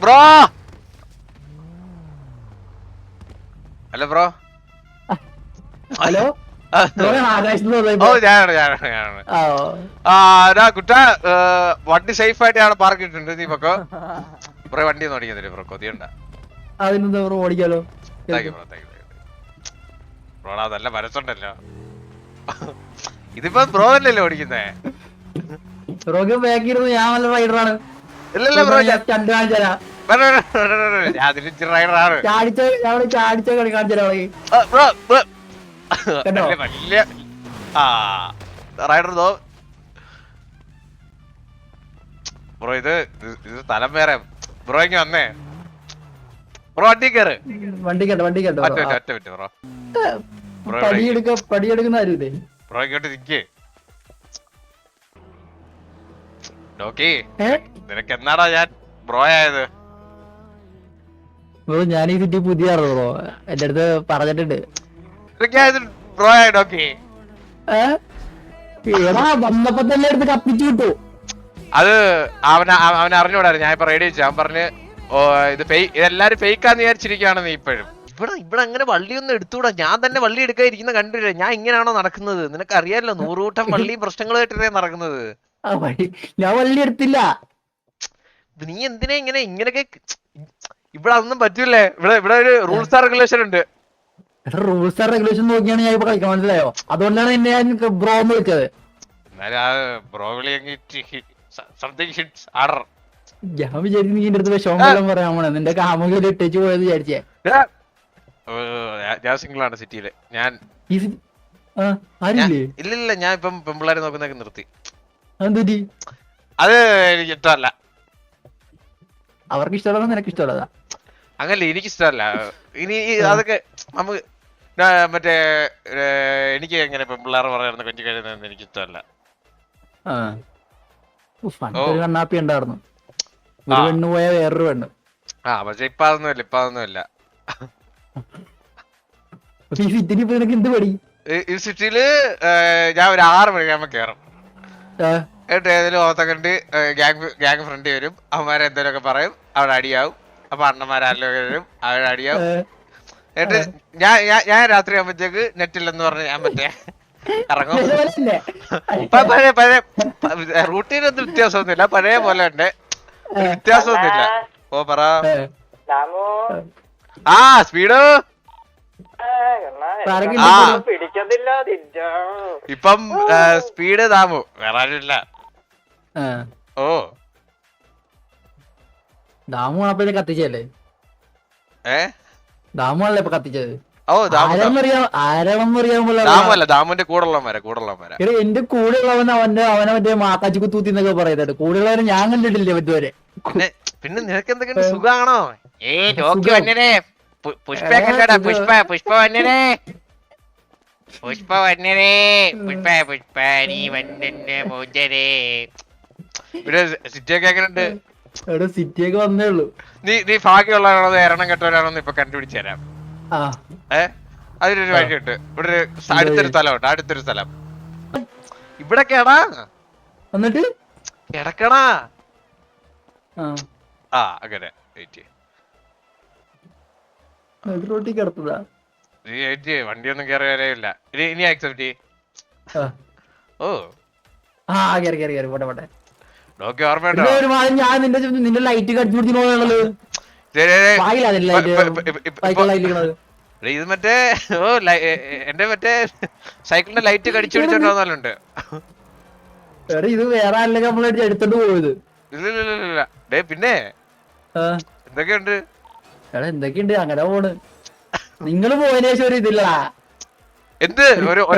Bro hello bro hello ഓ ഞാനാണ് കുട്ട വണ്ടി സേഫ് ആയിട്ട് ഞാൻ പാർക്ക് ഇട്ടിട്ടുണ്ട് നീ പൊക്കോ ബ്രോ വണ്ടി ഒന്നും ഓടിക്കുന്നില്ല ബ്രോ കൊതിയുണ്ട അതിനെന്താ ബ്രോ ഓടിക്കാലോ ബ്രോടാ നല്ല മനസ്സുണ്ടല്ലോ ഇതിപ്പോ ബ്രോ തന്നെയല്ലേ ഓടിക്കുന്നേ ബ്രോക്ക് ബാക്കിരുന്ന് ഞാൻ നല്ല റൈഡറാണ് ഇല്ലല്ല ബ്രോ സ്റ്റണ്ട് കാണിച്ചു തരാം റൈഡറാണ് ചാടിച്ച കളി കാണിച്ചു തരാം ബ്രോ കണ്ടോ വലിയ റൈഡർ തോ ബ്രോ ഇത് സ്ഥലം വേറെ ബ്രോ ഇങ്ങ വന്നേ ബ്രോ വണ്ടി കയറ് വണ്ടി കേട്ടോ ഒറ്റ ബ്രോ പടിയെടുക്കുന്ന ആരുമില്ലേ ബ്രോ ഇങ്ങോട്ട് നിക്ക് ഡോക്കി നിനക്ക് എന്നാടാ ഞാൻ ബ്രോ ആയത് ബ്രോ ഞാൻ ഈ സിറ്റി പുതിയ ബ്രോ എന്റെ അടുത്ത് പറഞ്ഞിട്ടുണ്ട് ബ്രോ ആയ ഡോക്കി എടാ വന്നപ്പോ തന്നെ എടുത്ത് കപ്പിച്ചു കിട്ടു അത് അവൻ അറിഞ്ഞൂടായിരുന്നു ഞാൻ ഇപ്പൊ റേഡിയോ വെച്ചു അവൻ പറഞ്ഞ് ഇത് ഇതെല്ലാരും ഫേക്കാന്ന് വിചാരിച്ചിരിക്കുകയാണ് നീ ഇപ്പോഴും ഇവിടെ അങ്ങനെ വള്ളിയൊന്നും എടുത്തുകൂടാ ഞാൻ തന്നെ വള്ളി എടുക്കാതിരിക്കുന്ന കണ്ടില്ല ഞാൻ ഇങ്ങനെയാണോ നടക്കുന്നത് നിനക്ക് അറിയാലോ 100 കൂട്ടം വള്ളി പ്രശ്നങ്ങളായിട്ടേ നടക്കുന്നത് ഞാൻ വള്ളി എടുത്തില്ല നീ എന്തിനാ ഇങ്ങനെയൊക്കെ ഇവിടെ അതൊന്നും പറ്റൂലേ ഇവിടെ ഒരു റൂൾസ് ആൻഡ് റെഗുലേഷൻ ഉണ്ട് റൂൾസ് ആൻഡ് റെഗുലേഷൻ നോക്കിയാണ് ഞാൻ ഇപ്പൊ കളിക്കാൻ മനസ്സിലായോ അതുകൊണ്ടാണ് എന്നെ ഞാൻ ബ്രോ എന്ന് വിളിച്ചത് ബ്രോ വിളി സംതിങ് ഹിറ്റ്സ് ആർഡർ ഞാൻ വിചാരിച്ചു നീ എന്റെ അടുത്ത് വിഷമം പറയാൻ പോണേ നിന്റെ കാമുകിൽ ഇട്ടേച്ച് പോയത് വിചാരിച്ചേ ഞാൻ സിംഗിൾ ആണ് സിറ്റിയില് ഞാൻ ഇല്ല ഞാൻ ഇപ്പം പെമ്പിള്ളാരെ നോക്കുന്നൊക്കെ നിർത്തി അത് എനിക്ക് ഇഷ്ടമല്ല അവർക്ക് ഇഷ്ടമുള്ള നിനക്ക് ഇഷ്ടമുള്ളതാ അങ്ങനല്ല എനിക്ക് ഇഷ്ടമല്ല ഇനി അതൊക്കെ നമുക്ക് മറ്റേ എനിക്ക് എങ്ങനെ പെമ്പിള്ളാറ് പറയുന്ന കൊഞ്ചു കഴിയുന്ന എനിക്ക് ഇഷ്ടമല്ല കണ്ണാപ്പി ഉണ്ടായിരുന്നു ഒരു പെണ്ണ് പോയ വേറൊരു പെണ്ണ് പക്ഷെ ഇപ്പൊ അതൊന്നുമില്ല ഈ സിറ്റിയിൽ ഇപ്പൊ നിനക്ക് എന്ത് പടി ഈ സിറ്റിയില് ഞാൻ ഒരു 6 മണിയാകുമ്പോ കേറും എന്നിട്ട് ഏതെങ്കിലും ഓത്തക്കണ്ട് ഗ്യാങ് ഫ്രണ്ട് വരും അവന്മാരെ എന്തേലൊക്കെ പറയും അവിടെ അടിയാവും അപ്പൊ അണ്ണന്മാരെല്ലാം വരും അവിടെ അടിയാവും എന്നിട്ട് ഞാൻ രാത്രി ആകുമ്പോഴത്തേക്ക് നെറ്റില്ലെന്ന് പറഞ്ഞ് ഞാൻ മറ്റേ ഇറങ്ങും പഴയ റൂട്ടീനൊന്നും വ്യത്യാസമൊന്നുമില്ല പഴയ പോലെ ഉണ്ട് വ്യത്യാസമൊന്നുമില്ല ഓ പറ സ്പീഡോ ഇപ്പം സ്പീഡ് താമു വേറെ ആരുമില്ല ഓ ദാമു ആണപ്പോ കത്തിച്ചല്ലേ ദാമു ആണല്ലേ ഇപ്പൊ കത്തിച്ചത് ഓ ആരാണെന്നറിയാമല്ല ദാമുന്റെ കൂടെയുള്ളവന്മാരെ എന്റെ കൂടെയുള്ളവൻ അവനെ മറ്റേ മാക്കാച്ചി കുത്തൂത്തി എന്നൊക്കെ പറയുന്നുണ്ട് കൂടെയുള്ളവരെ ഞാൻ കണ്ടിട്ടില്ലേ മറ്റുവരെ പിന്നെ നിനക്ക് എന്തൊക്കെ സുഖാണോ പുഷ്പ കണ്ടോടാ പുഷ്പ വന്നരേ പുഷ്പ നീ വന്നെ മോചരേ ഇവിടെ സിറ്റിയൊക്കെ എങ്ങനെയുണ്ട് സിറ്റിയൊക്കെ വന്നേ ഉള്ളൂ നീ ഭാഗ്യമുള്ളതാണോ എരണം കെട്ടവരാണോന്ന് ഇപ്പൊ കണ്ടുപിടിച്ചു തരാം അതിനൊരു വഴിയുണ്ട് ഇവിടെ അടുത്തൊരു സ്ഥലം ഇവിടെ കേടാ എന്നിട്ട് കിടക്കണാ അങ്ങനെ റോട്ടി കിടത്തതാ വണ്ടിയൊന്നും കയറി വരെയില്ല ഇനി ആക്സെപ്റ്റ് ഓ പോട്ടെ ഡോക്കി ഓർമ്മയുണ്ടോ ഞാൻ നിന്റെ ലൈറ്റ് കടിച്ചു പിടിച്ചിട്ടുള്ളത് ഇത് മറ്റേ എന്റെ മറ്റേ സൈക്കിളിന്റെ ലൈറ്റ് കടിച്ചു പിടിച്ചോണ്ട് ഇത് വേറെ ആരെങ്കിലും നമ്മളായിട്ട് എടുത്തോണ്ട് പോയത് ഇല്ല പിന്നെ എന്തൊക്കെയുണ്ട് എന്തൊക്കെയുണ്ട് അങ്ങനെ പോണ് നിങ്ങള് പോയതിനു ശേഷം ഒരു ഇതില്ലടാ എന്ത്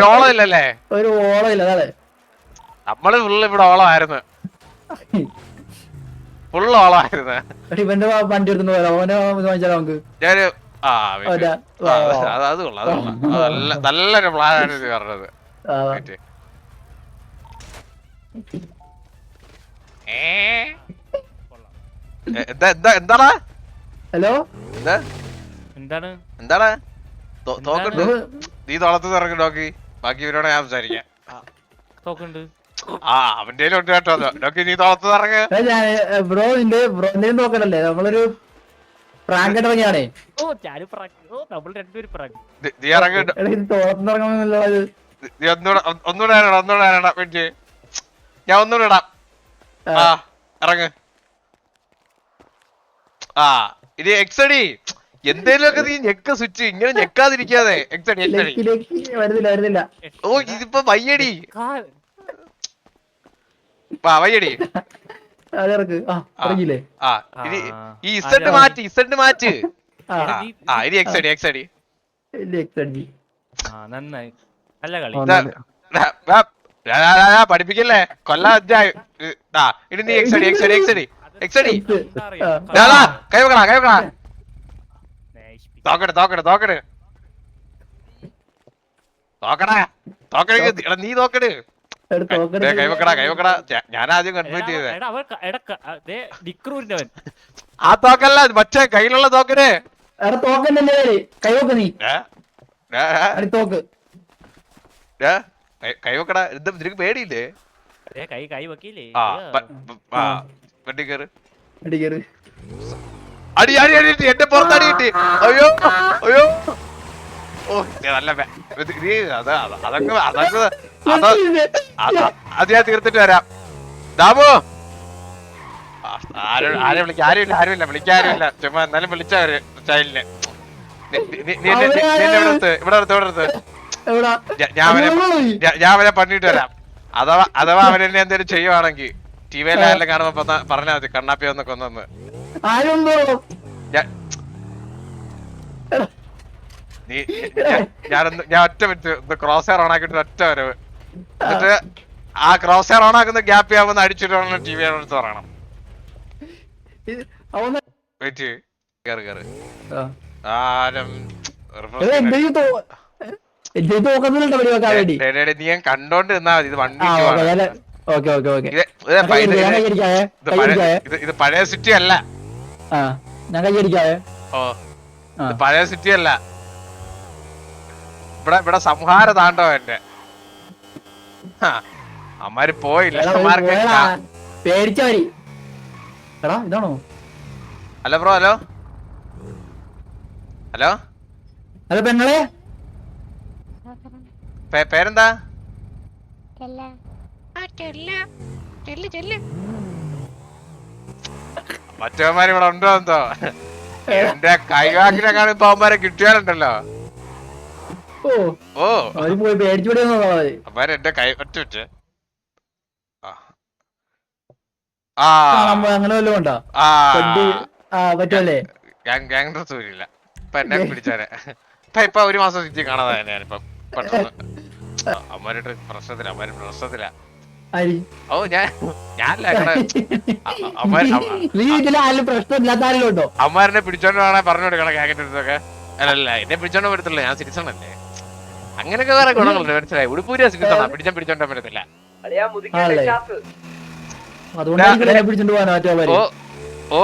ഓളം ഇല്ലല്ലേ ഒരു ഓളം ഇല്ല അതെ നമ്മള് ഫുള്ള് ഇവിടെ ഓളമായിരുന്നു ഫുള്ള് ഓളമായിരുന്നു ഇവന്റെ വണ്ടി എടുത്തു ഓനെ വാങ്ങിച്ചാലോ നമുക്ക് ഞാന് അത് കൊള്ളാം നല്ലൊരു പ്ലാനാണ് ഇത് പറഞ്ഞത് എന്താടാ ഹലോ എന്താടാ തോക്കുണ്ട് നീ തോളത്ത് ഇറങ്ങി നോക്കി ബാക്കി ഇവരോട് ഞാൻ സംസാരിക്കാം അവന്റെ ഉണ്ട് കേട്ടോ അതൊക്കെ നീ തോളത്ത് ഇറങ്ങ. ബ്രോന്റെ നോക്കണല്ലേ നമ്മളൊരു പ്രാങ്ക് ഇറങ്ങിയാണേ. നീ ഇറങ്ങ. തോളത്തുനിന്നിറങ്ങാന്നുള്ളത് നീ ഒന്നുകൂടെ വേണ്ടി ഞാൻ ഒന്നുകൂടെ ഇടാം. ഇറങ്ങ്. ഇനി എക്സടി എന്തേലും നീ ഞെക്ക സ്വിച്ച് ഇങ്ങനെ ഞെക്കാതിരിക്കാതെ. എക്സടി വരുന്നില്ല. ഓ ഇതിപ്പോ വയ്യടി വയ്യടി. ഇനി ഈ ഇസഡ് മാറ്റ്. ഇനി എക്സടി പഠിപ്പിക്കല്ലേ കൊല്ല അഞ്ചായി. ഇനി നീ എക്സടി കൈ വെക്കടാ. തോക്കട് നീ തോക്കട്. കൈ വെക്കടാ. ഞാൻ ആദ്യം കൺഫേം ചെയ്തേ. ആ തോക്കല്ല മറ്റേ കയ്യിലുള്ള തോക്കട്. കൈ വെക്കടാ. നിനക്ക് പേടിയില്ലേ? വണ്ടി കേറ്. അടി എന്റെ പുറത്തടി കിട്ടി. അയ്യോ ഓ നല്ല അത് ഞാൻ തീർത്തിട്ട് വരാം. ദാമു ആരുമില്ല വിളിക്കാരുമില്ല. ചുമ്മാ എന്നാലും വിളിച്ചവര് ചൈൽഡിനെ. ഇവിടെ അടുത്ത് ഞാൻ അവനെ പണിയിട്ട് വരാം. അഥവാ അവനെന്നെ എന്തേലും ചെയ്യുവാണെങ്കിൽ ടിവിയിലെല്ലാം കാണുമ്പോ പറഞ്ഞാ മതി കണ്ണാപ്പി ഒന്ന് കൊന്നെന്ന്. ഞാൻ ഒറ്റ മിനിറ്റ് ക്രോസ് ഹെയർ ഓൺ ആക്കിട്ട് ഒറ്റ വരവ്. എന്നിട്ട് ആ ക്രോസ് ഹെയർ ഓൺ ആക്കുന്ന ഗ്യാപ്പ് ചെയ്യാവുന്ന അടിച്ചിട്ട് ടി വി എടുത്ത് പറയണം. വെയിറ്റ് കേറ്. നീ ഞാൻ കണ്ടോണ്ട് നിന്നാ മതി. ഇത് വണ്ടി ഇത് പഴയ സിറ്റി അല്ല. ഓ ഇത് പഴയ സിറ്റി അല്ല. ഇവിടെ സംഹാര താണ്ടോ എന്റെ അമ്മാര് പോയില്ല. Hello bro. ഹലോ പെങ്ങളെ പേരെന്താ? മറ്റവന്മാര് ഇവിടെ ഉണ്ടോ എന്തോ? എന്റെ കൈവാക്കിനെക്കാളും ഇപ്പൊ അവന്മാരെ കിട്ടിയാലുണ്ടല്ലോ. ഓ അവന്മാര് എന്റെ കൈ ഒറ്റ ഗ്യാങ് ഡ്രസ് വരില്ല. ഇപ്പൊ എന്നെ പിടിച്ചാരെ ഇപ്പൊ ഒരു മാസം സിറ്റി കാണാതെ ഞാനിപ്പം പെട്ടെന്ന് അമ്മമാരുടെ പ്രശ്നത്തില. ഓ അമ്മാരനെ പിടിച്ചോണ്ട് വേണേ പറഞ്ഞു കൊടുക്കണം ഗ്യാങ്ങിന്റെ അടുത്തൊക്കെ. അല്ലല്ല എന്നെ പിടിച്ചോണ്ട് വരത്തില്ല. ഞാൻ സിറ്റിസൺ അല്ലേ. അങ്ങനെയൊക്കെ വേറെ ഗുണങ്ങളുണ്ട്. മനസ്സിലായി. ഉടുപ്പൂരിയ സിറ്റിസണാ പിടിച്ചോണ്ടാൻ പറ്റത്തില്ല. ഓ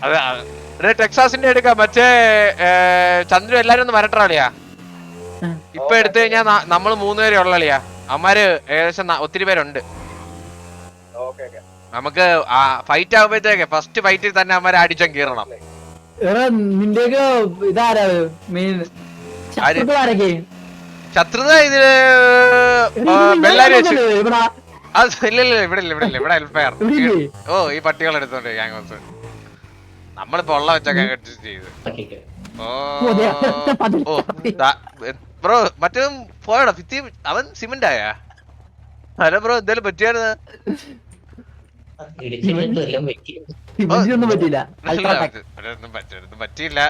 അതെ ടെക്സാസിന്റെ എടുക്കാം. മറ്റേ ചന്ദ്രു എല്ലാരും ഒന്ന് വരട്ടാളിയാ. ഇപ്പൊ എടുത്തു കഴിഞ്ഞാ നമ്മള് 3 പേരെ ഉള്ളളിയാ. അമ്മാര് ഏകദേശം ഒത്തിരി പേരുണ്ട്. നമുക്ക് ഫൈറ്റ് ആകുമ്പോഴത്തേക്ക് ഫസ്റ്റ് ഫൈറ്റിൽ തന്നെ അമ്മാരെ അടിച്ചാൽ കീറണം. ശത്രുത ഇതില് ബെല്ലാരി വെച്ച് ഇല്ല ഇവിടെ എൽഫയർ. ഓ ഈ പട്ടികൾ എടുത്തോണ്ട് ഗ്യാങ്സ് നമ്മളിപ്പോ ഉള്ള വെച്ചൊക്കെ അഡ്ജസ്റ്റ് ചെയ്ത്. ഓ ബ്രോ മറ്റേ പോയടാ ഭിത്തി അവൻ സിമെന്റ് ആയാ? ഹലോ ബ്രോ എന്തേലും പറ്റിയായിരുന്നു? ഒന്നും പറ്റിയില്ല.